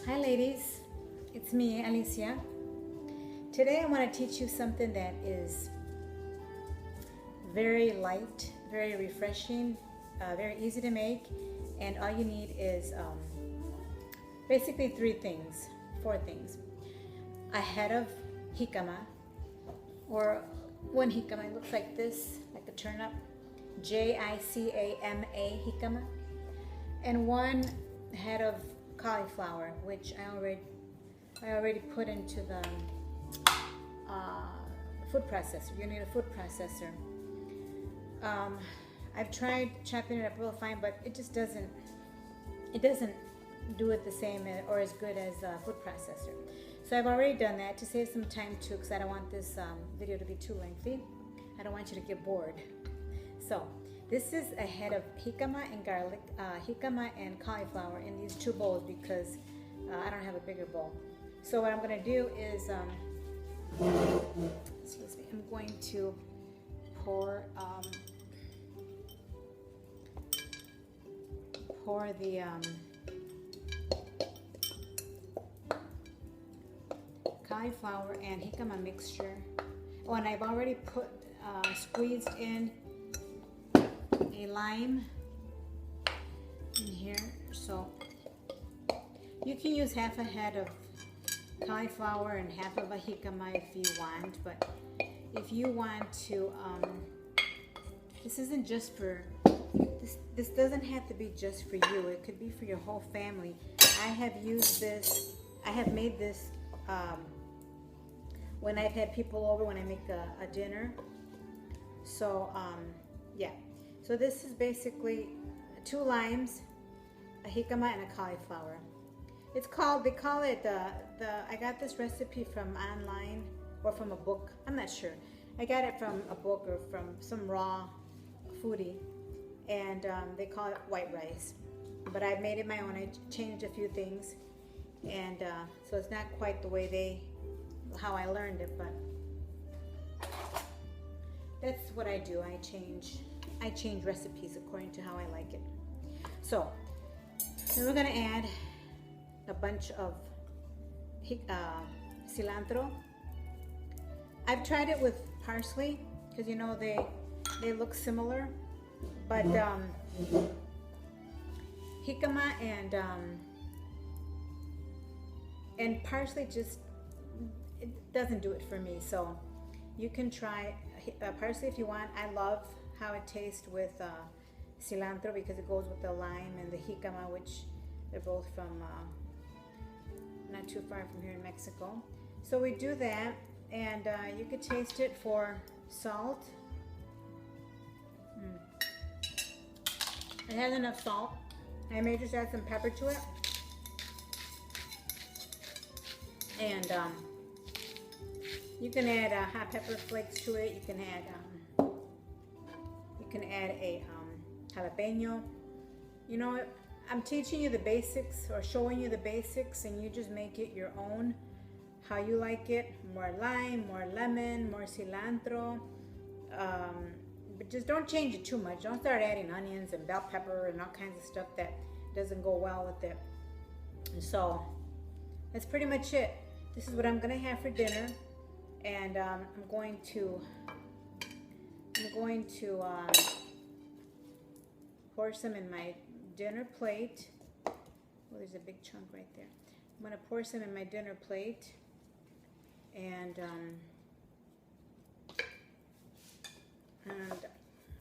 Hi ladies, it's me, Alicia. Today I want to teach you something that is very light, very refreshing, very easy to make, and all you need is basically four things. A head of jicama, or one jicama, it looks like this, like a turnip, Jicama jicama, and one head of cauliflower, which I already put into the food processor. You need a food processor. I've tried chopping it up real fine, but it just doesn't do it the same or as good as a food processor. So I've already done that to save some time too, because I don't want this video to be too lengthy. I don't want you to get bored. So this is a head of jicama and garlic, jicama and cauliflower in these two bowls because I don't have a bigger bowl. So what I'm going to do is, excuse me, I'm going to pour the cauliflower and jicama mixture. Oh, and I've already put squeezed in a lime in here, so you can use half a head of cauliflower and half of a jicama if you want, but if you want to, this isn't just for, this doesn't have to be just for you, it could be for your whole family. I have used this, I have made this when I've had people over, when I make a dinner. So yeah, so this is basically 2 limes, a jicama, and a cauliflower. It's called, they call it I got this recipe from online or from a book, I'm not sure. I got it from a book or from some raw foodie, and they call it white rice. But I made it my own, I changed a few things, and so it's not quite the way how I learned it, but that's what I do. I change recipes according to how I like it. So then we're gonna add a bunch of cilantro. I've tried it with parsley because you know they look similar, but jicama and parsley just, it doesn't do it for me. So you can try parsley if you want. I love how it tastes with cilantro because it goes with the lime and the jicama, which they're both from not too far from here in Mexico. So we do that, and you could taste it for salt. It has enough salt. I may just add some pepper to it, and you can add hot pepper flakes to it. You can add a jalapeno. You know, I'm teaching you the basics or showing you the basics, and you just make it your own, how you like it. More lime, more lemon, more cilantro. But just don't change it too much. Don't start adding onions and bell pepper and all kinds of stuff that doesn't go well with it. And so that's pretty much it. This is what I'm gonna have for dinner, and I'm going to pour some in my dinner plate. Oh, there's a big chunk right there. I'm gonna pour some in my dinner plate, and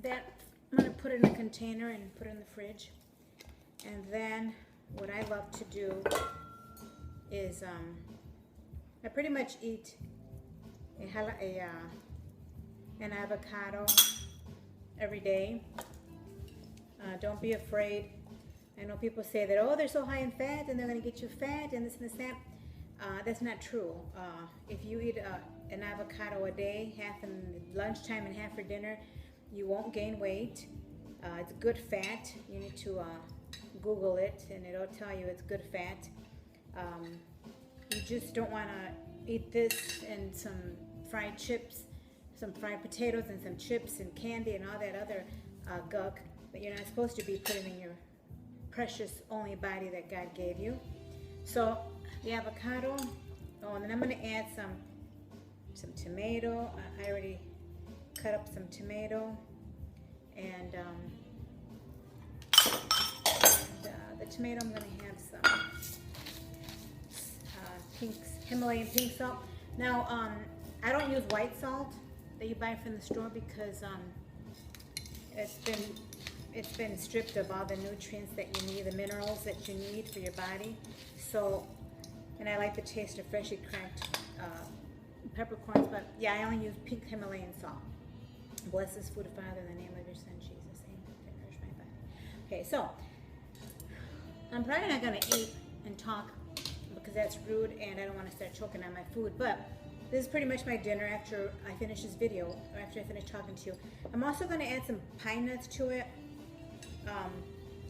that I'm gonna put it in a container and put it in the fridge. And then what I love to do is I pretty much eat an avocado every day. Don't be afraid. I know people say that, oh, they're so high in fat and they're going to get you fat and this and this and that. That's not true. If you eat an avocado a day, half in lunchtime and half for dinner, you won't gain weight. It's good fat. You need to Google it, and it'll tell you it's good fat. You just don't want to eat this and some fried chips, some fried potatoes and some chips and candy and all that other gunk that you're not supposed to be putting in your precious only body that God gave you. So the avocado. Oh, and then I'm gonna add some tomato. I already cut up some tomato, and the tomato I'm gonna have some Himalayan pink salt. Now I don't use white salt that you buy from the store because it's been stripped of all the nutrients that you need, the minerals that you need for your body. So, and I like the taste of freshly cracked peppercorns, but yeah, I only use pink Himalayan salt. Bless this food, Father, in the name of your Son, Jesus. Amen. To nourish my body. Okay, so I'm probably not going to eat and talk because that's rude and I don't want to start choking on my food, but this is pretty much my dinner after I finish this video, or after I finish talking to you. I'm also going to add some pine nuts to it.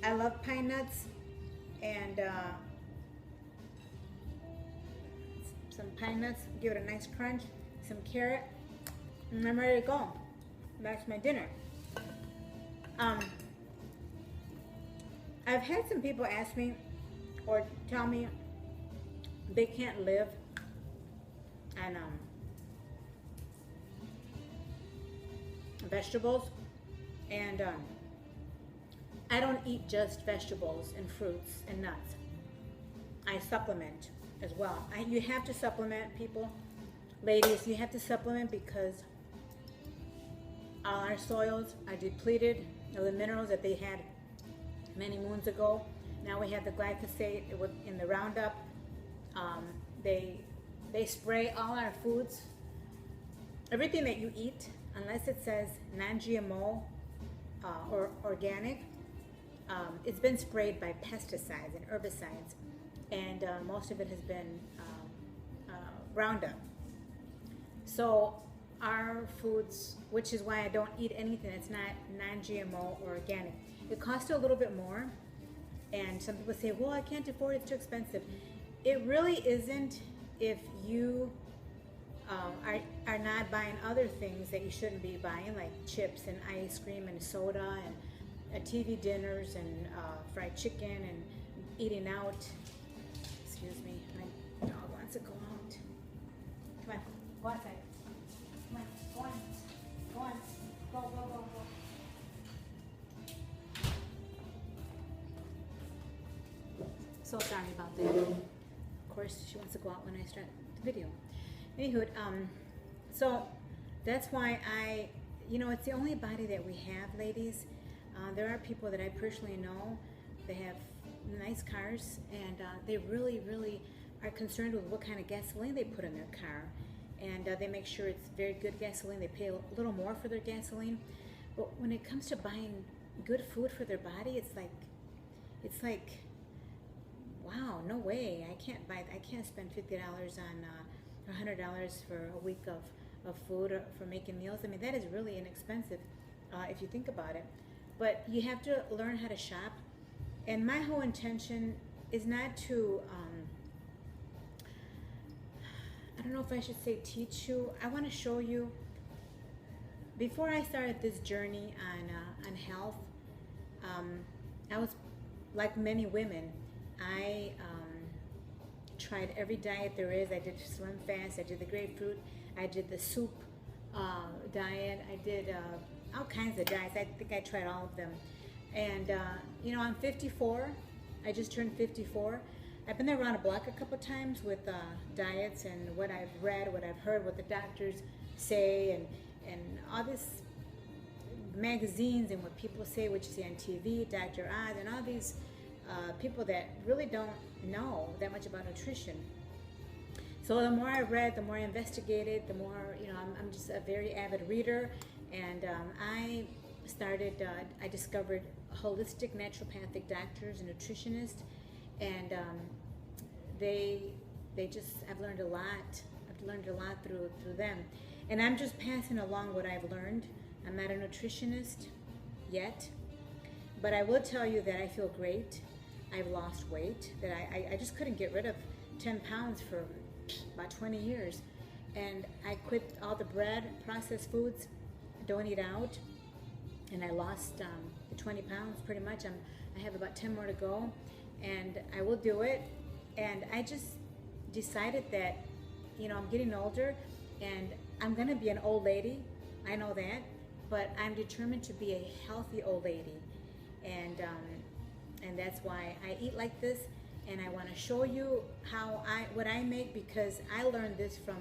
I love pine nuts, and some pine nuts, give it a nice crunch, some carrot, and I'm ready to go. That's my dinner. I've had some people ask me or tell me they can't live on vegetables, and I don't eat just vegetables and fruits and nuts. I supplement as well. You have to supplement, people. Ladies, you have to supplement because all our soils are depleted of the minerals that they had many moons ago. Now we have the glyphosate in the Roundup. They spray all our foods. Everything that you eat, unless it says non-GMO or organic, it's been sprayed by pesticides and herbicides, and most of it has been Roundup. So our foods, which is why I don't eat anything that's not non-GMO or organic. It costs a little bit more, and some people say, well, I can't afford it, it's too expensive. It really isn't if you are not buying other things that you shouldn't be buying, like chips and ice cream and soda and TV dinners and fried chicken and eating out. Excuse me, my dog wants to go out. Come on, go outside. Come on, go on, go on, go, go, go, go. So sorry about that. Of course, she wants to go out when I start the video. Anywho, so that's why it's the only body that we have, ladies. There are people that I personally know, they have nice cars, and they really, really are concerned with what kind of gasoline they put in their car. And they make sure it's very good gasoline. They pay a little more for their gasoline. But when it comes to buying good food for their body, it's like, wow, no way. I can't spend $50 on $100 for a week of food or for making meals. I mean, that is really inexpensive if you think about it. But you have to learn how to shop. And my whole intention is not to, I don't know if I should say teach you. I want to show you. Before I started this journey on health, I was like many women. I tried every diet there is. I did Slim Fast. I did the grapefruit. I did the soup diet. I did all kinds of diets. I think I tried all of them. And I'm 54. I just turned 54. I've been around the block a couple times with diets and what I've read, what I've heard, what the doctors say, and all this magazines and what people say, what you see on TV, Dr. Oz, and all these people that really don't know that much about nutrition. So the more I read, the more I investigated, the more, I'm just a very avid reader, and I discovered holistic naturopathic doctors and nutritionists, and I've learned a lot. I've learned a lot through them, and I'm just passing along what I've learned. I'm not a nutritionist yet, but I will tell you that I feel great. I've lost weight, that I just couldn't get rid of 10 pounds for about 20 years. And I quit all the bread, processed foods, don't eat out, and I lost the 20 pounds pretty much. I have about 10 more to go, and I will do it. And I just decided that, you know, I'm getting older and I'm gonna be an old lady. I know that, but I'm determined to be a healthy old lady. And that's why I eat like this. And I want to show you what I make, because I learned this from,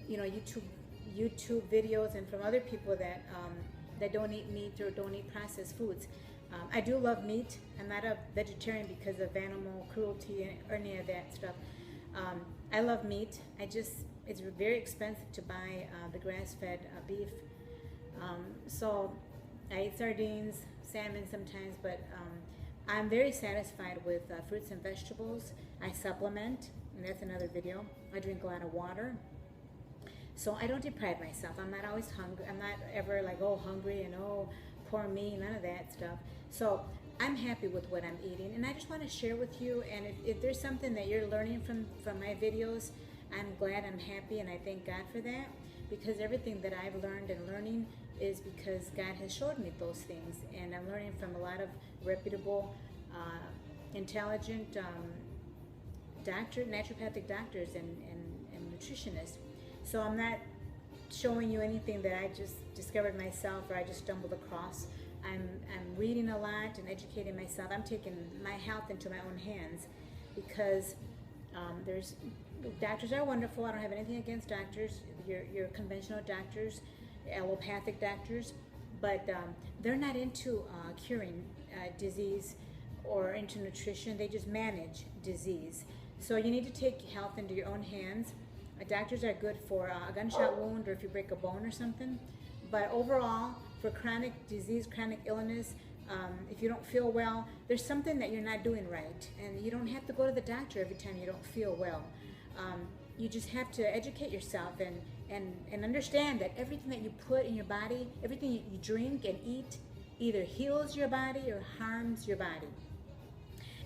you know, YouTube videos and from other people that don't eat meat or don't eat processed foods. I do love meat. I'm not a vegetarian because of animal cruelty or any of that stuff. I love meat. It's very expensive to buy the grass-fed beef. So I eat sardines, salmon sometimes, but I'm very satisfied with fruits and vegetables. I supplement, and that's another video. I drink a lot of water. So I don't deprive myself. I'm not always hungry. I'm not ever like, oh, hungry and oh, poor me, none of that stuff. So I'm happy with what I'm eating, and I just want to share with you. And if there's something that you're learning from my videos, I'm glad, I'm happy, and I thank God for that, because everything that I've learned and learning is because God has showed me those things, and I'm learning from a lot of reputable, intelligent naturopathic doctors and nutritionists. So I'm not showing you anything that I just discovered myself or I just stumbled across. I'm reading a lot and educating myself. I'm taking my health into my own hands, because doctors are wonderful. I don't have anything against doctors, your conventional doctors, allopathic doctors, but they're not into curing disease or into nutrition. They just manage disease. So you need to take health into your own hands. Doctors are good for a gunshot wound or if you break a bone or something, but overall, for chronic disease, chronic illness, if you don't feel well, there's something that you're not doing right, and you don't have to go to the doctor every time you don't feel well. You just have to educate yourself and understand that everything that you put in your body, everything you drink and eat, either heals your body or harms your body.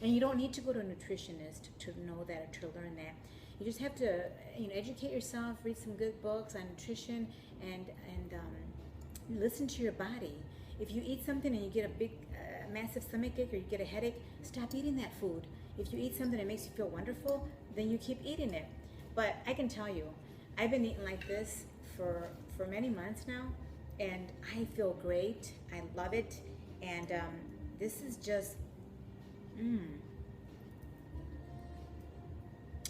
And you don't need to go to a nutritionist to know that or to learn that. You just have to, you know, educate yourself, read some good books on nutrition, and listen to your body. If you eat something and you get a big, massive stomachache or you get a headache, stop eating that food. If you eat something that makes you feel wonderful, then you keep eating it. But I can tell you, I've been eating like this for many months now, and I feel great. I love it, and this is just,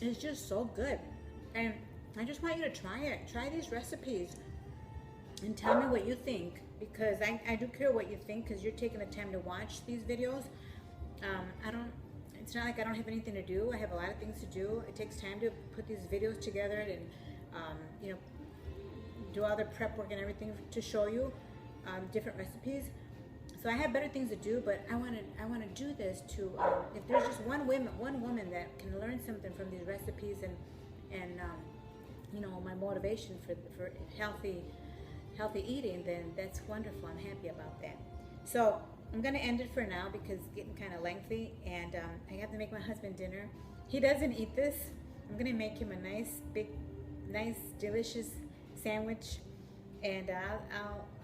it's just so good. And I just want you to try it. Try these recipes and tell me what you think, because I do care what you think, because you're taking the time to watch these videos. It's not like I don't have anything to do. I have a lot of things to do. It takes time to put these videos together and you know, do all the prep work and everything to show you different recipes. So I have better things to do, but I want to do this to. If there's just one woman that can learn something from these recipes and you know, my motivation for healthy eating, then that's wonderful. I'm happy about that. So I'm going to end it for now because it's getting kind of lengthy, and I have to make my husband dinner. He doesn't eat this. I'm going to make him a nice, big, nice, delicious sandwich, and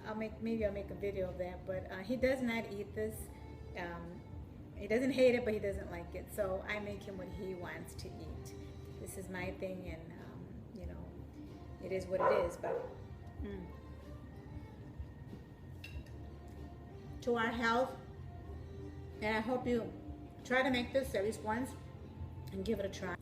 I'll make a video of that. But he does not eat this. He doesn't hate it, but he doesn't like it. So I make him what he wants to eat. This is my thing, and you know, it is what it is. But to our health, and I hope you try to make this at least once and give it a try.